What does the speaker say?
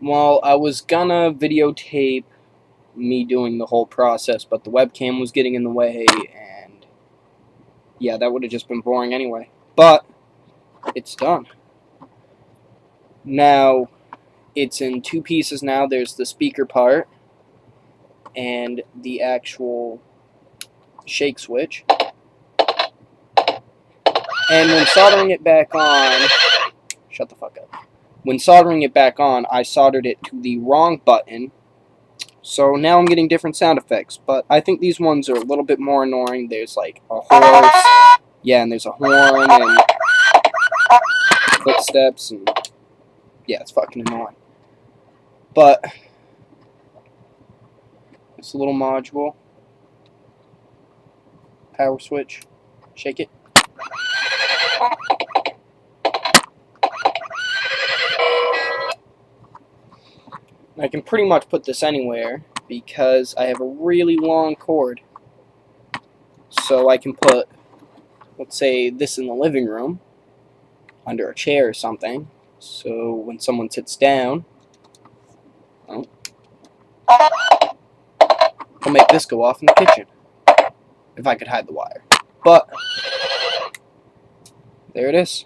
Well, I was gonna videotape me doing the whole process, but the webcam was getting in the way, and yeah, that would have just been boring anyway. But it's done. Now, it's in two pieces now. There's the speaker part and the actual shake switch. And when soldering it back on, shut the fuck up. When soldering it back on, I soldered it to the wrong button. So now I'm getting different sound effects, but I think these ones are a little bit more annoying. There's like a horse, yeah, and there's a horn and footsteps, and yeah, it's fucking annoying. But it's a little module, power switch, shake it. I can pretty much put this anywhere because I have a really long cord. So I can put, let's say, this in the living room, under a chair or something. So when someone sits down, well, I'll make this go off in the kitchen. If I could hide the wire. But there it is.